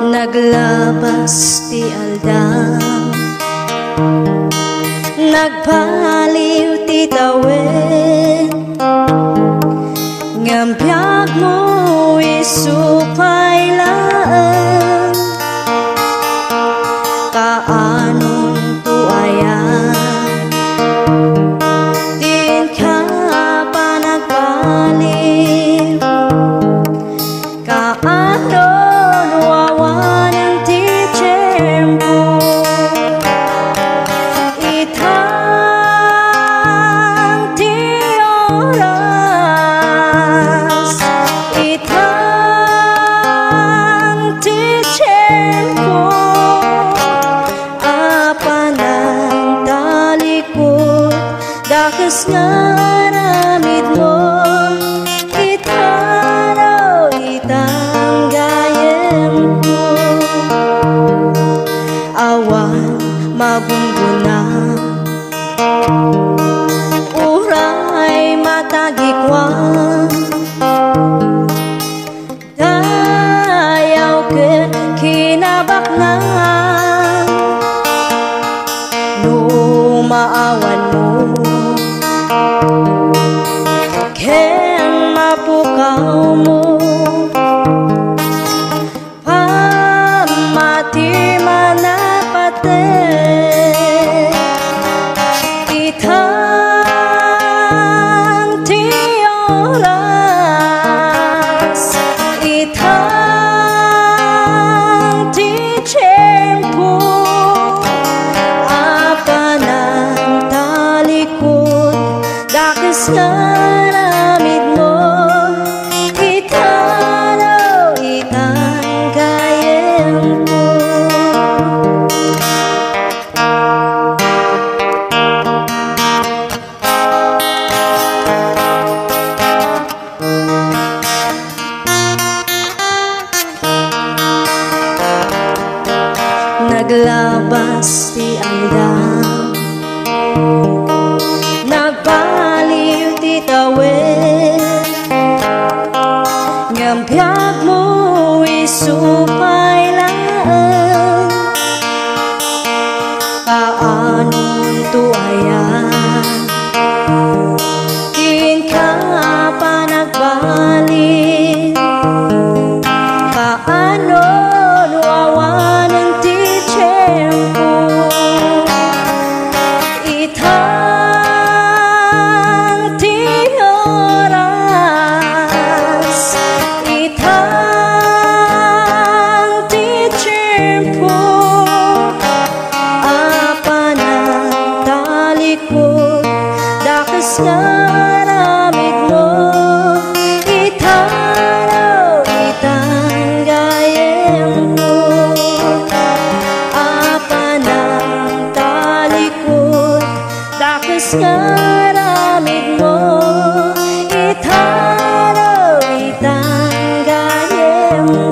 Naglabas ti aldaw, nagpaliw ti tawen, ngam biag mo isupay laan, kaanong tuayan, din ka pa nagpaliw, kaano dakas ngaramid mo, itaraw itang gayem ko. Awan magungguna, uray matagikwan, dayaw ken kinabaknan, lumaawan mo ken mapukaw mo, pamati manapate, itang ti oras, itang ti tiyempo, apanan talikod, dakas ngaramid mo, itaraw itang gayem ko. Naglabas ti aldaw, nagpaliw ti tawen, ngam biag mo isupay laan, kaanong tuayan, din ka pa nagbalik, kaano nuawan ang ti tiyempo, itang ti oras, itang ti tiyempo, apanan talikod, dakas ngaramid mo, itaraw itang gayem mo, apanan talikod, dakas ngaramid mo, itaraw itang gayem mo.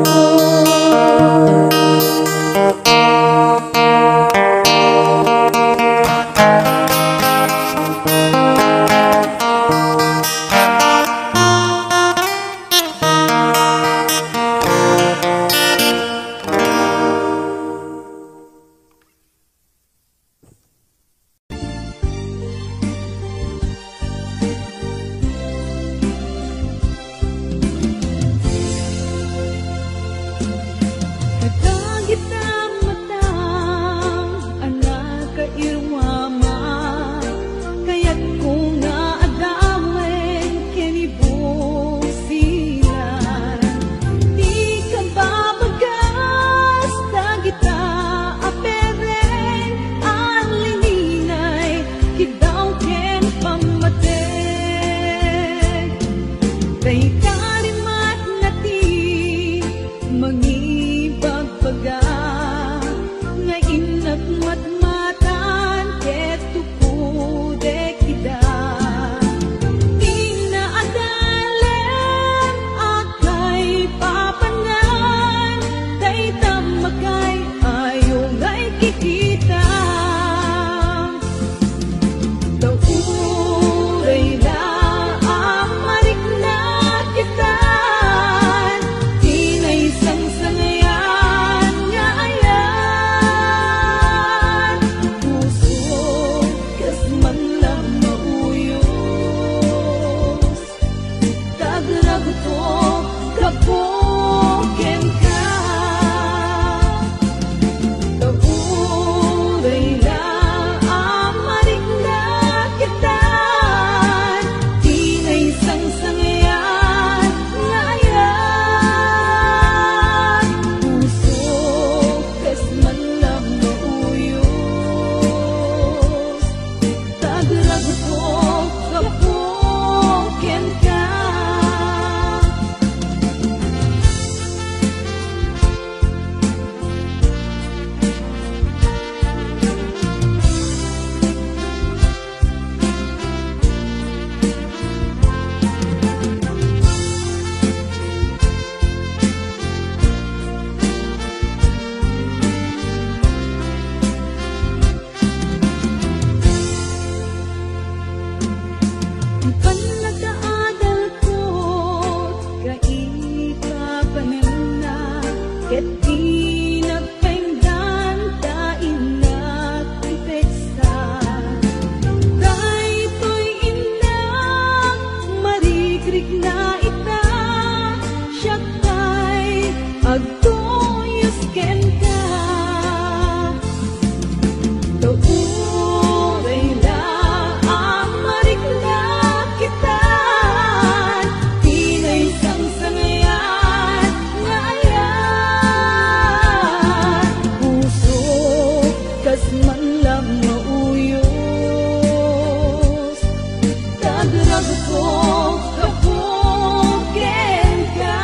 Aka kapoken ka. Tauray na amarik na kita, tinay sangsangyan ngayon. Puso kas man lang mauyos, tagrag ko kapoken ka. Panagkaadal ko kaikapanem na, ket di nagpainggan tain nagpipeksa. Daytoy inang marigrig na ita, siya kay agtoyos ken ka. Tauray na amarik na kita, tinay sangsangyan ngayon. Puso kas man lang mauyos, tagrag ko kapoken ka.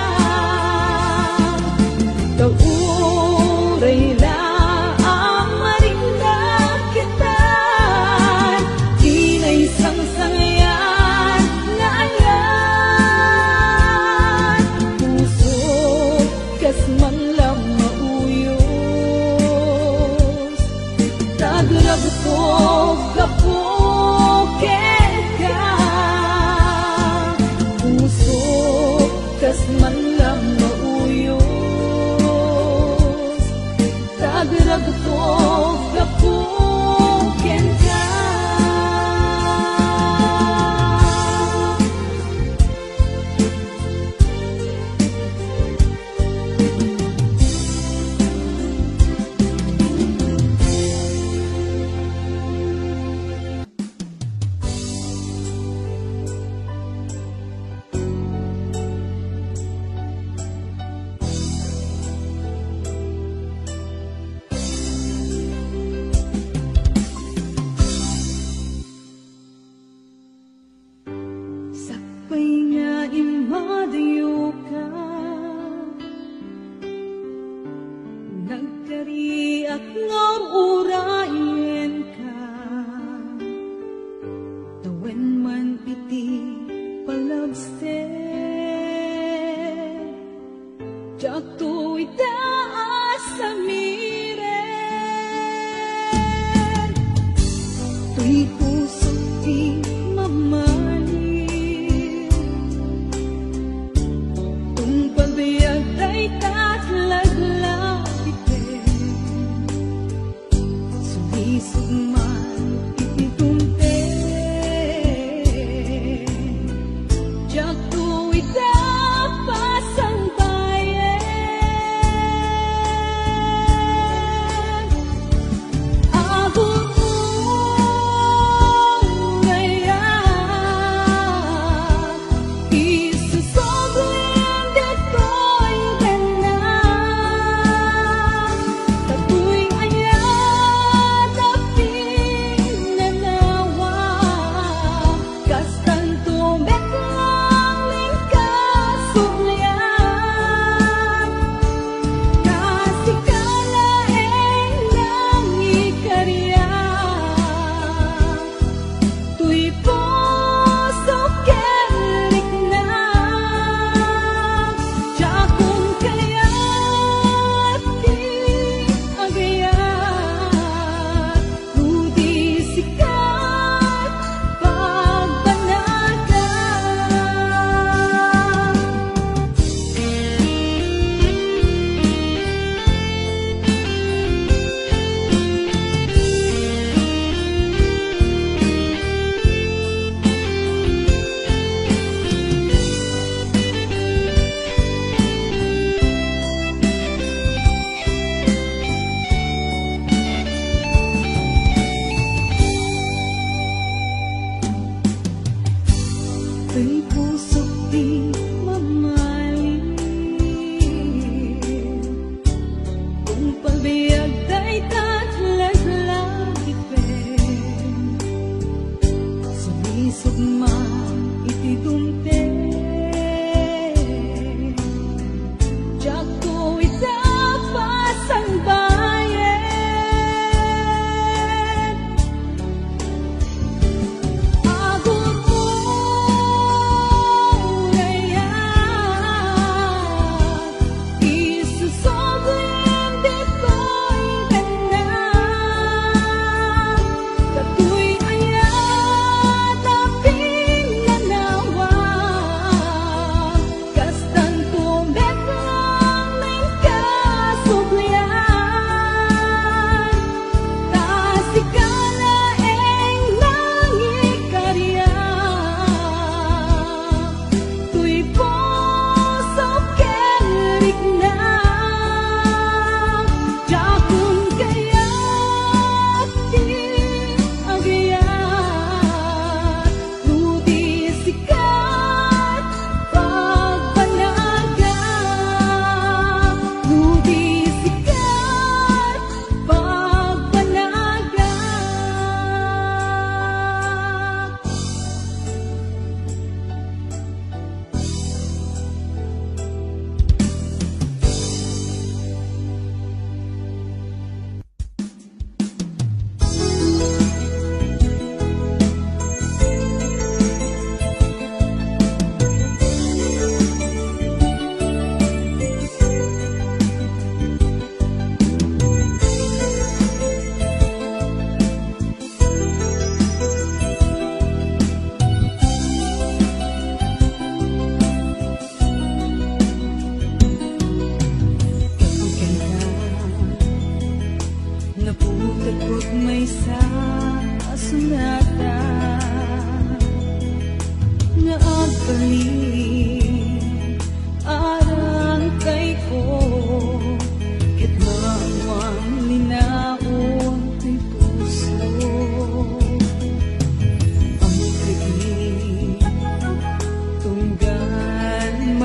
Tauray na amarik na kita, tinay sangsangyan ngayon. Puso kas man lang mauyos, tagrag ko kapoken ka. Puso kas man lang mauyos, tagrag ko kapoken ka. Sakpay nga imadayo ka, nagkariak nga urayen ka. Tawen man iti palagser, jak to'y taas sa miren. To'y puso di mamali, tungpal biyag tay tatlaglag ite. Sulisugman iti tunte, jak to'y tapasang bayan.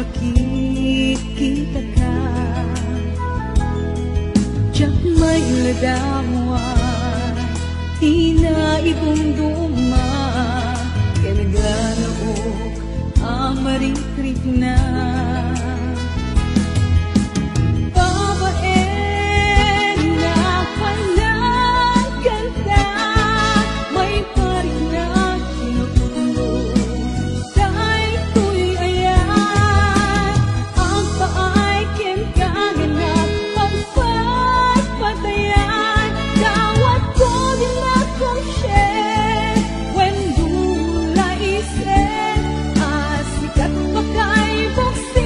makikita ka. Diyak may ladawa, tinaibong duma, kanagalaok ang marikrik na. Buksan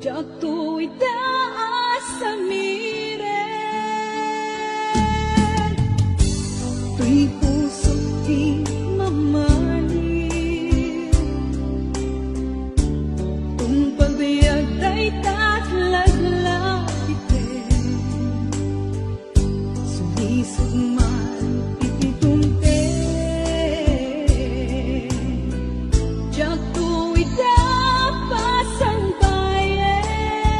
Jak tu'y taas sa miren, tu'y puso di mamanin. Kung pagbayag ay tatlaglag itin, sumisog man ititumte. Jak tu'y dapas ang bayan,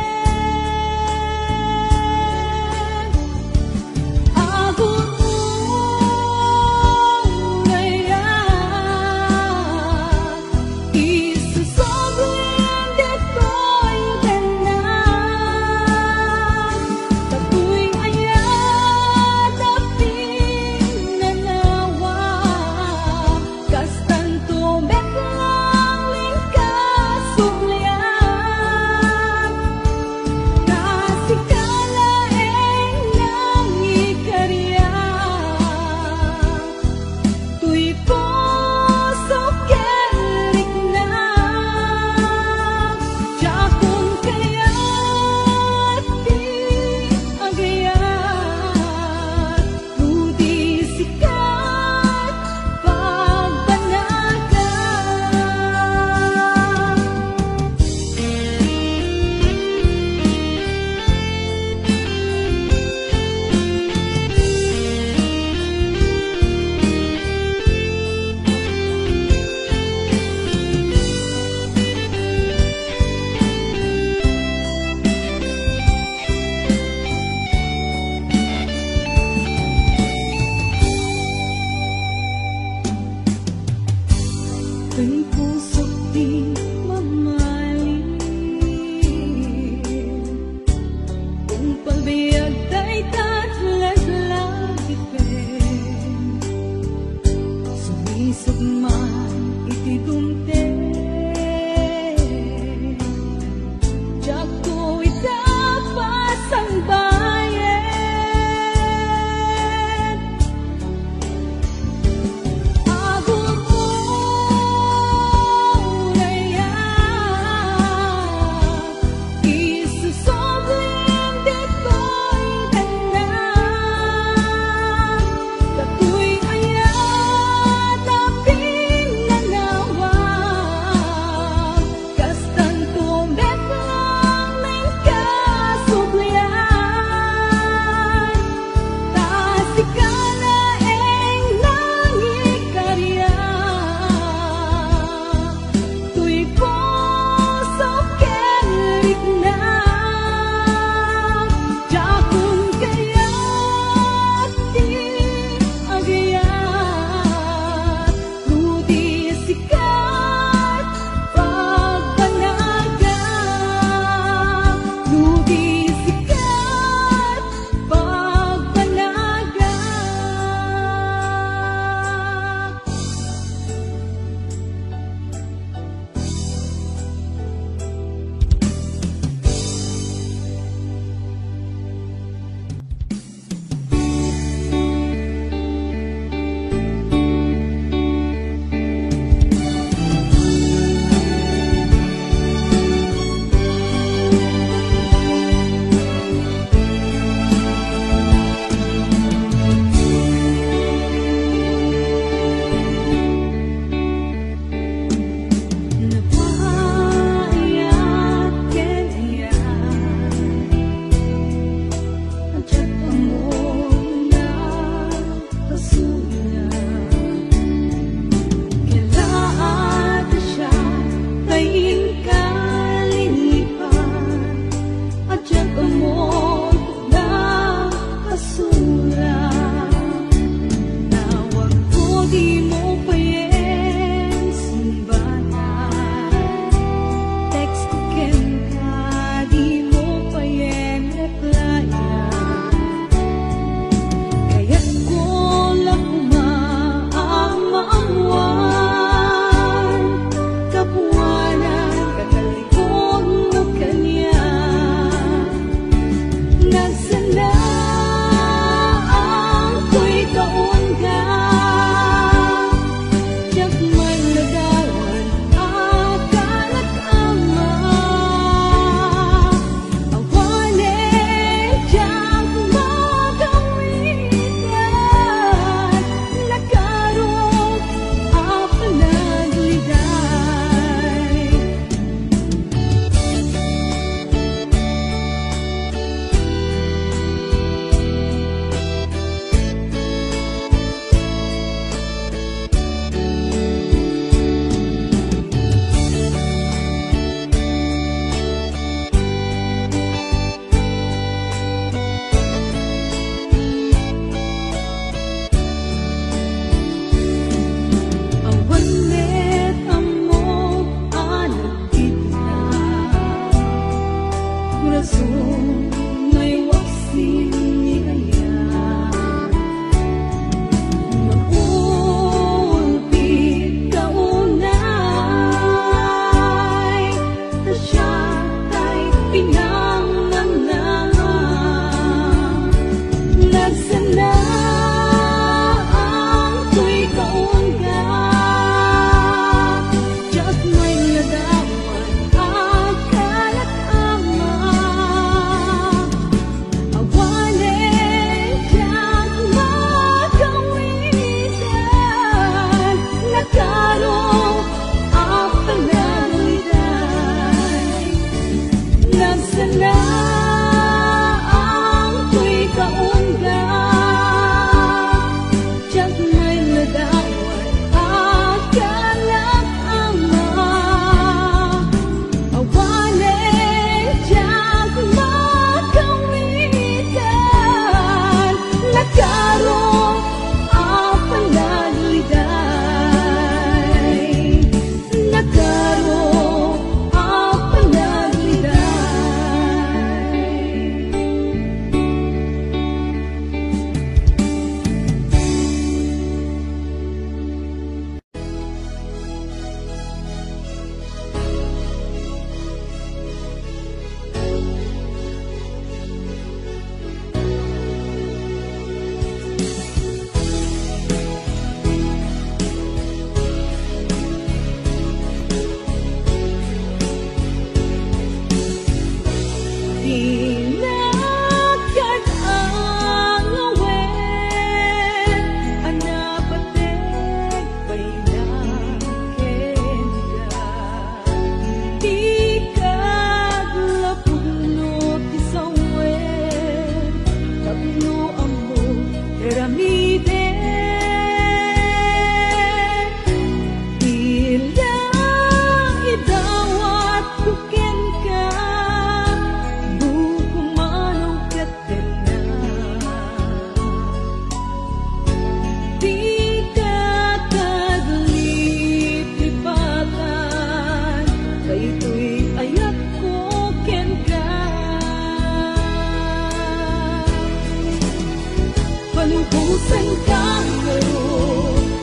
Palubusan kang laro,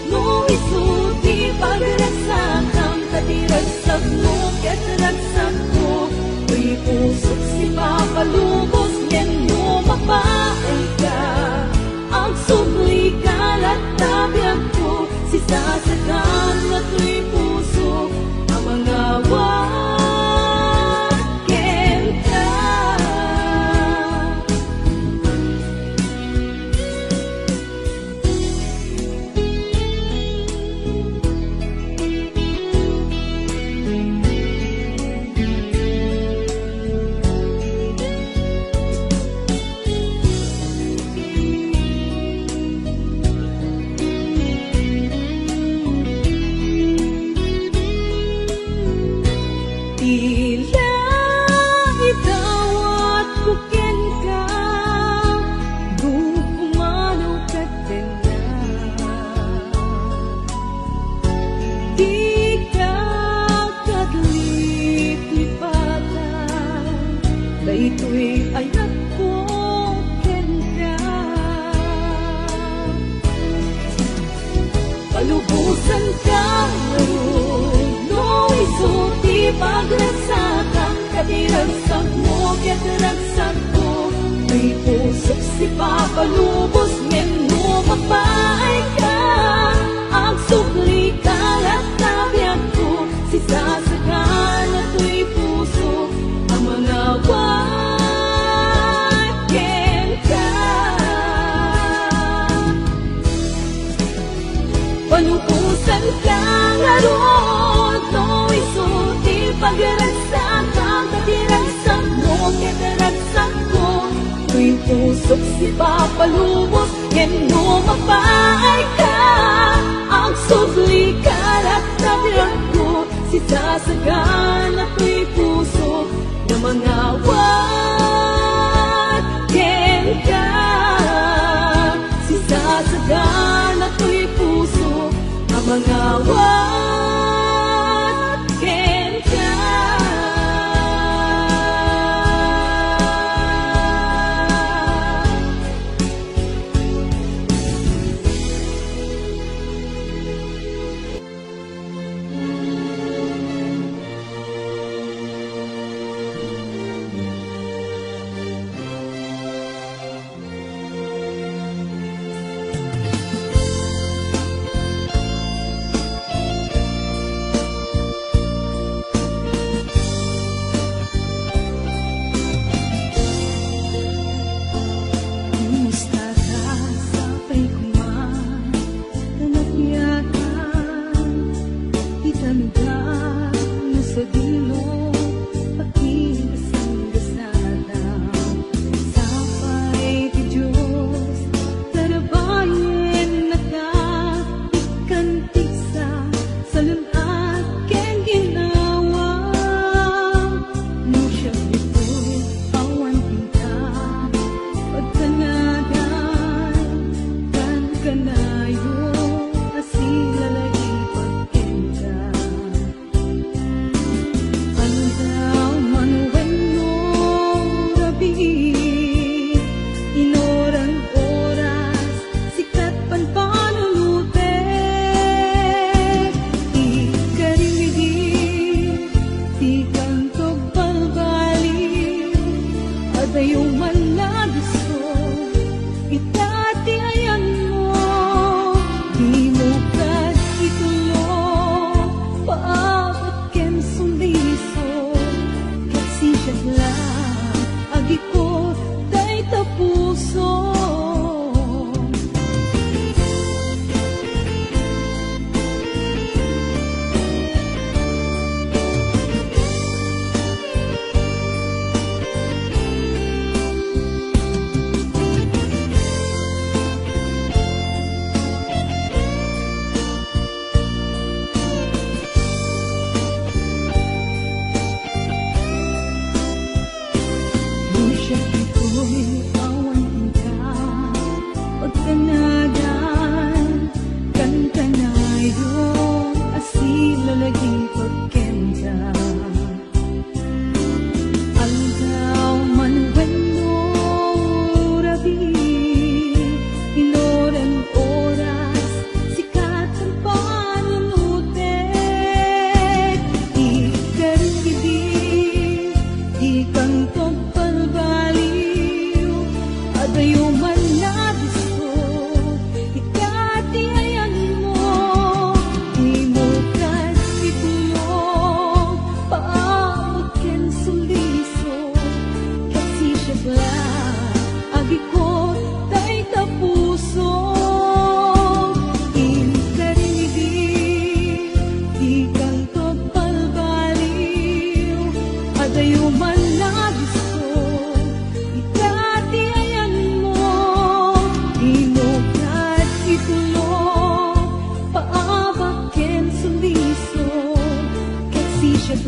no isuti pagraksakan, katiragsak mo, katiragsak ko, tuy pusok si papalubos, yan mo mapaay ka, ang subli kalat tabiyag ko, si sasakan na tuy puso, ang mga ito'y ayak ko kenda. Palubusan kang laro, no isuti pagraksakan, katiragsak mo, katiragsak ko, may pusok si papalubos, ngeno mapaay ka, ang subli kalat tabiyag ko, si sasakan na tuy puso, ang mga palubusan kang laro, no isuti pagraksakan, katiragsak mo, katiragsak ko, tuy pusok si papalubos, ngeno mapaay ka, ang subli kalat tabiyag ko, si sasagan na tuy puso, na mga wagen ka, si sasagan na tuy puso, ang mga wagen ka.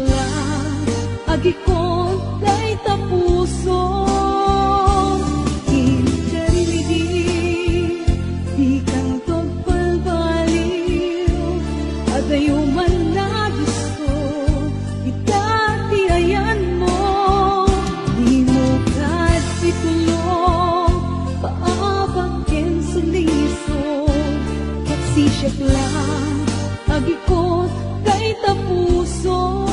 lang agikon kay tapuso injarili di kang pagpalbaliw agayuman na gusto itatiayan mo di mo kahit pitulong paabangkin sa lisod kagsisyak lang agikon kay tapuso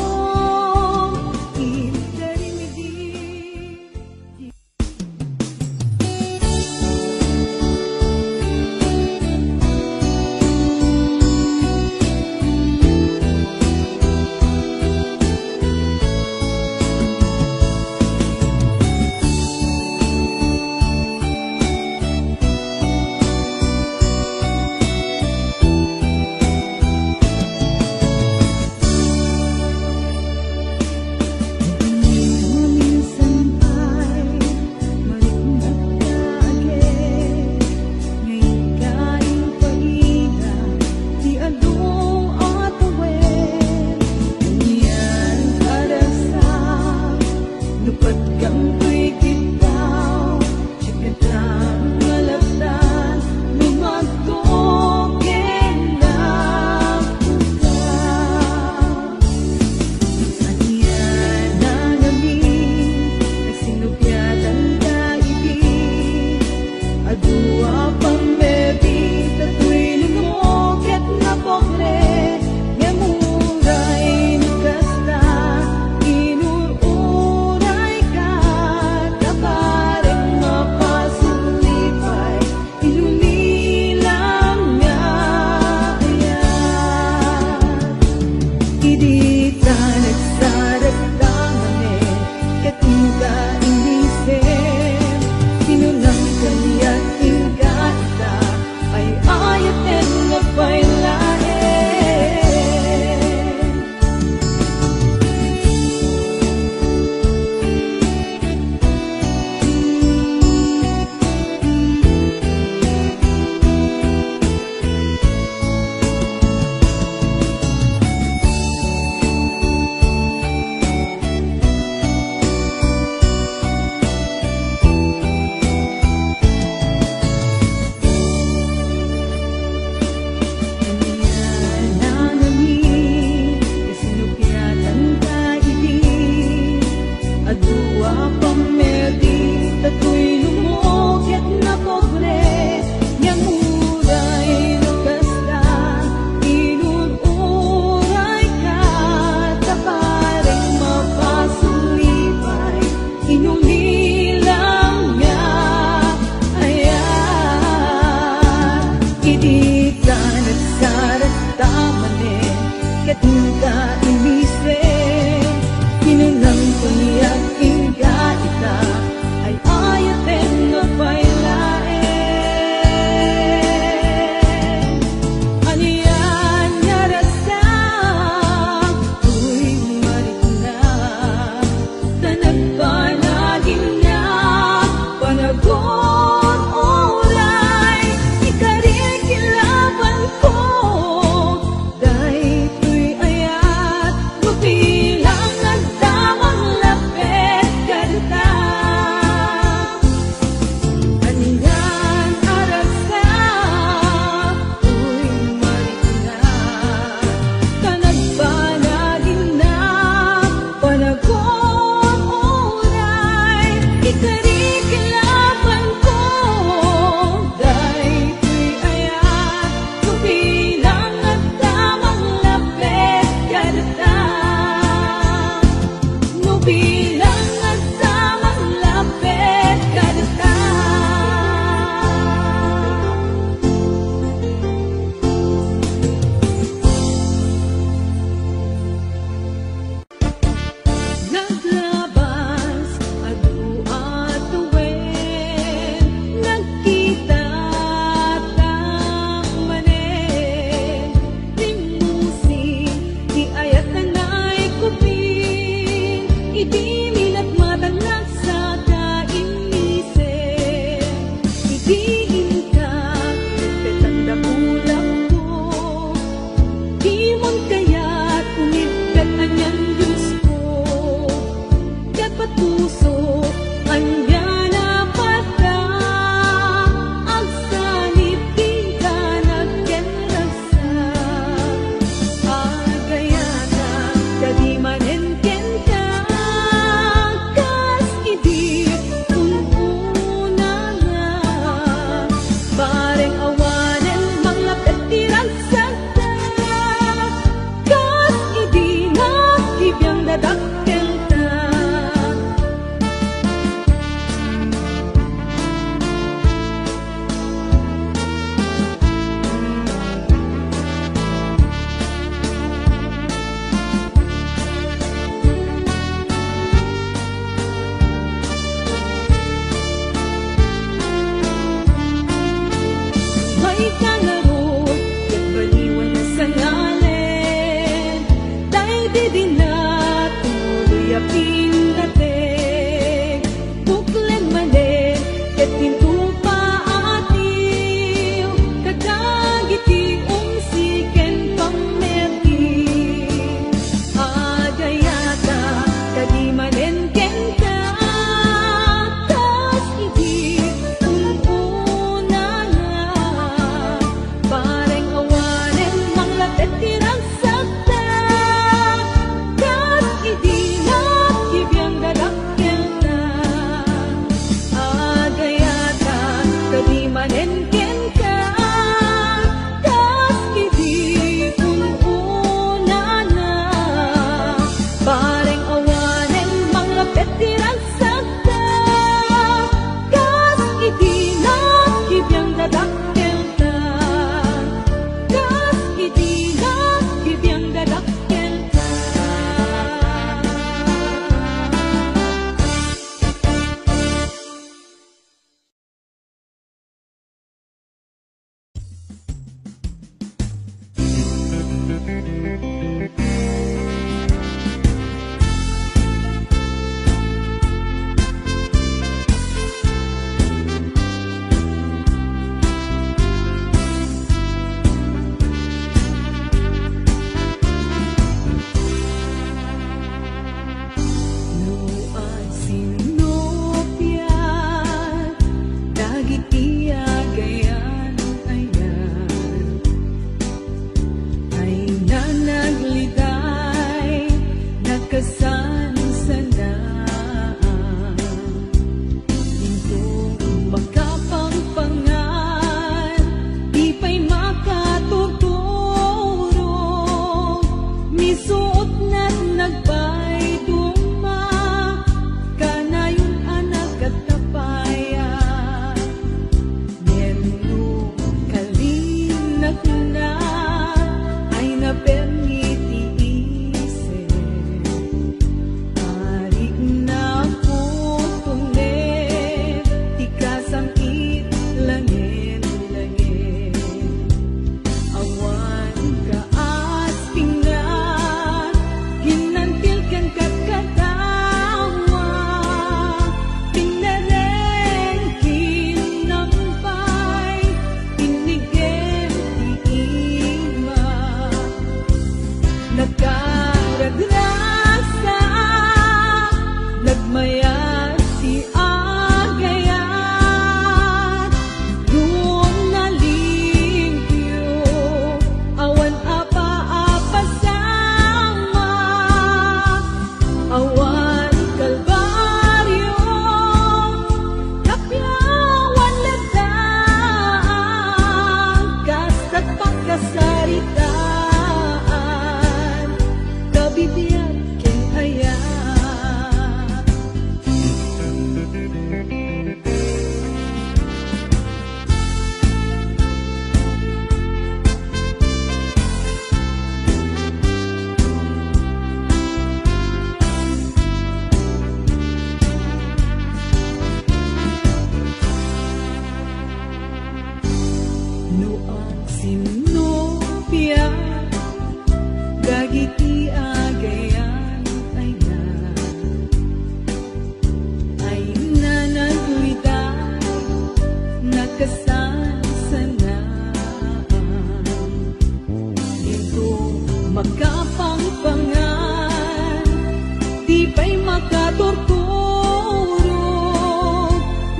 di pa'y makatorturo,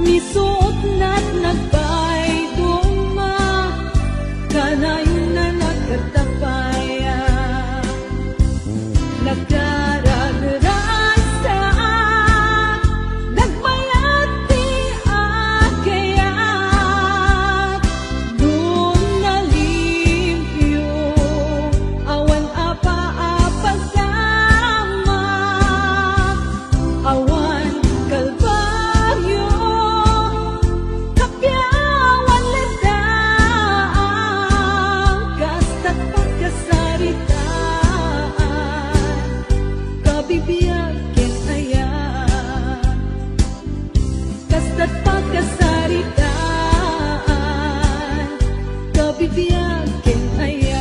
misuot na't nagpay duma, kanayon na nagkatapaya, nagkararasa, nagmayat di akayat, doon nalimpyo, awan apa-apagama, awan kalbaryo, kapyawan ladaan, kasta't pagkasaritaan, kabibiyag ken ayan, kasta't pagkasaritaan, kabibiyag ken ayan.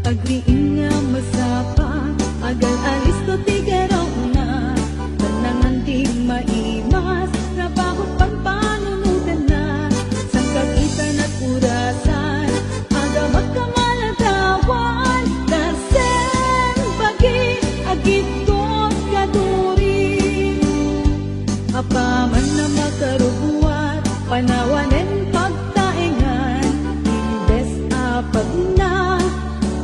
Agriin nga masapa, agal alis to tigaraw na, tanangan di maimas, trabaho pagpanunutan na, sang kagitan at urasan, aga magkamalatawan, dasen bagi, agitot kaduri, apaman na makarubuat, panawanen pagtaengan, imbes apag na,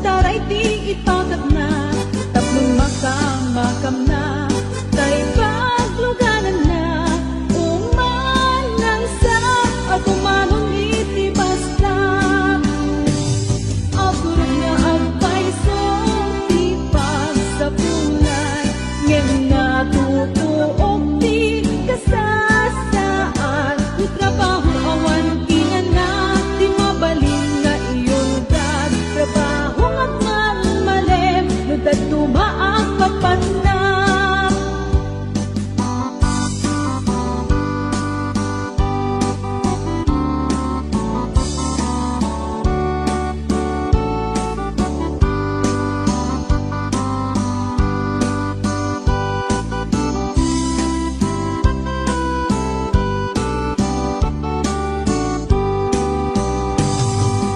taray di ipagap na, taplong makamakam na, tay pagluganan na, umanang sa at umanong iti basta, apurog nga agpaiso, di pagsapulan, ngayon natutuog di kasasaan, di trabaho awan kinan na, di mabaling nga iyong dag, trabaho nga malmalem, nutad tumaang kapat na.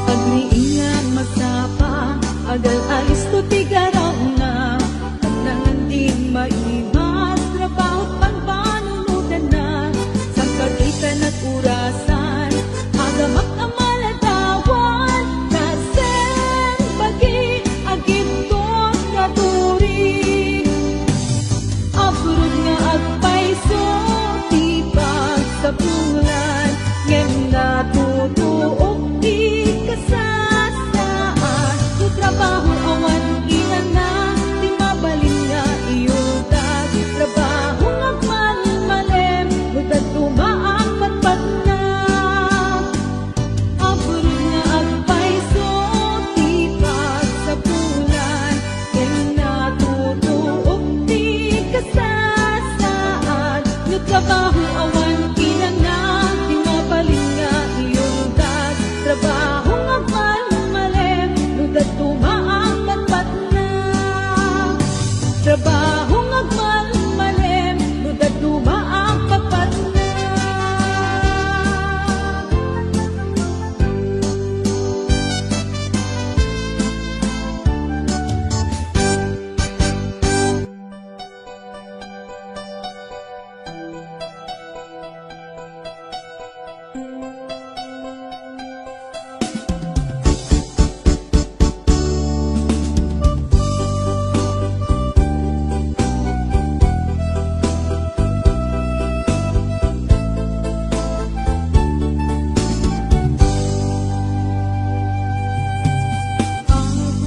Agriin nga masapa, agal alis to tigaraw na, tanangan di maimas, trabaho pagpanunutan na, sang kagitan at urasan, aga magkamalatawan, dasen bagi, agitot kaduri, apurod nga agpaiso, di pagsapulan, ngayon natutuog di kasasaan, di trabaho awan ilan na, di mabalin nga iyong dag, trabaho nga malmalem, nutad tumaang patpat na, apurod nga agpaiso, di pagsapulan, ngayon natutuog di kasasaan, di trabaho awan ilan na, di mabalin nga iyong dag, trabaho nga malmalem, nutad tumaang patpat na, trabaho nga malmalem, nutad tumaang patpat na.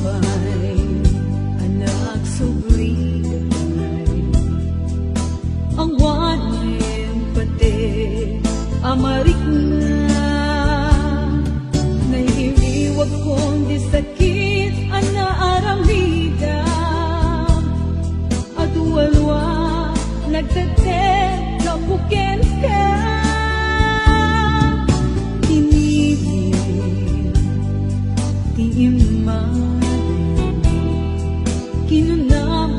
Apay, anak subliday, ang wanin pati, amarik na, naiiwag kong di sakit, anaaramida, at walwa, nagtatet, kapuken ka, tinigil, tiimanin, kinunam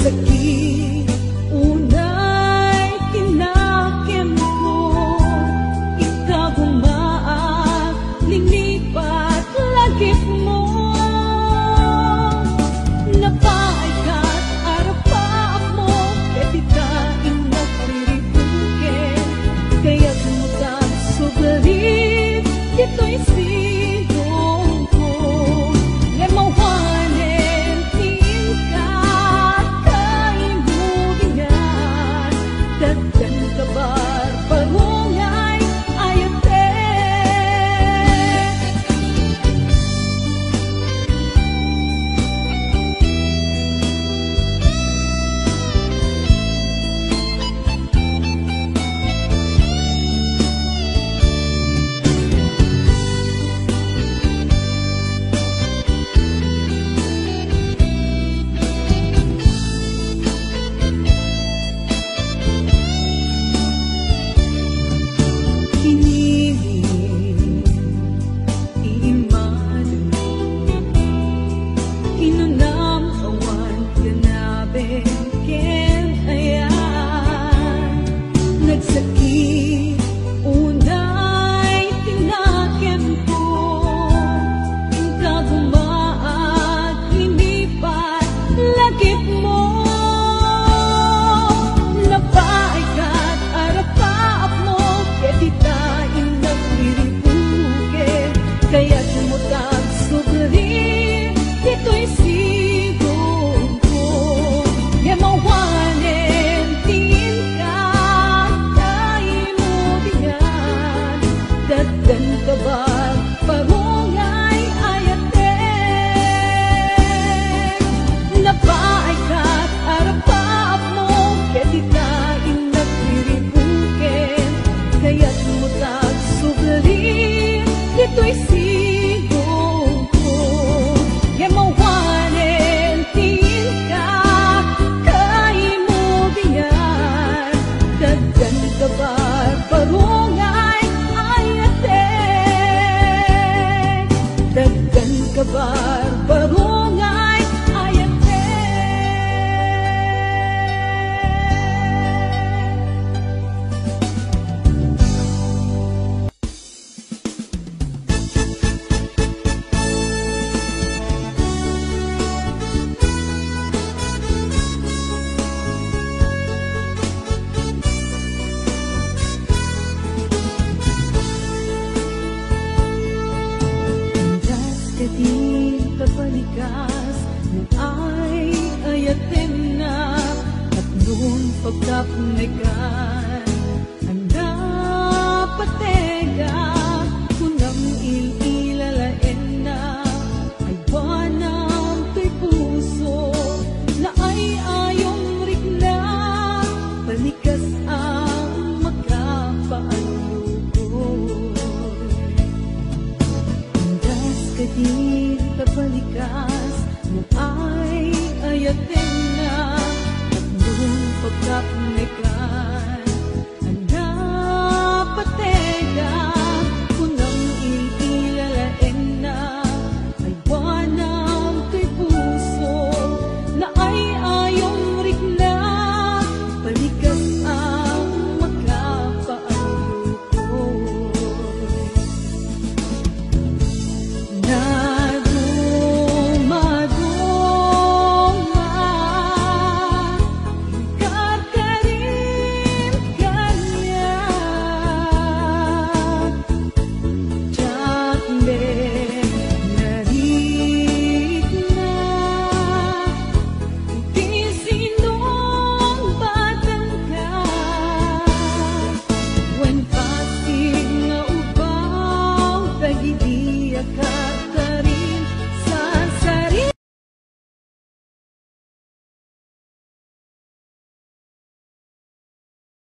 nagsakit, unay tinakim ko, ikaw humaak, linipat, lagip mo. Napaay ka't arapaak mo, pwede ka inagpiribukin, kaya't mutak sugarit, dito'y sigong ko. Lemawanin, tiin ka, kaimulingan, dagdan ka bar, barungay, ayate. Kinilig, iimadan, kinunam awan ganabin, ken ayan. Nagsakit, unay tinakim ko, ikaw humaak, linipat, lagip mo. Napaay ka't arapaak mo, pwede tayong nagpiribukin, kaya't mutak sugarin, dito'y sigong ko. Lemawanin, tiin ka, kaimulingan, dagdan ka bar, barungay, ayate. Napaay ka't arapaak mo, pwede tayong nagpiribukin, kaya't mutak sugarin, dito'y sigong ko. Lemawanin, tiin ka, kaimulingan, dagdan ka bar, barungay, ayate. Dagdan ka bar, barungay, ayate. Landas ka di kapalikas, nung ay ayatin na, at noon pagkapunikan, anda patega, kunang ililalain na, ay wanang to'y puso, na ay ayong rikna, palikas ang magkapaalugod. Landas ka di kapalikas, nung ay ayatin na, at noong pagkapunikan,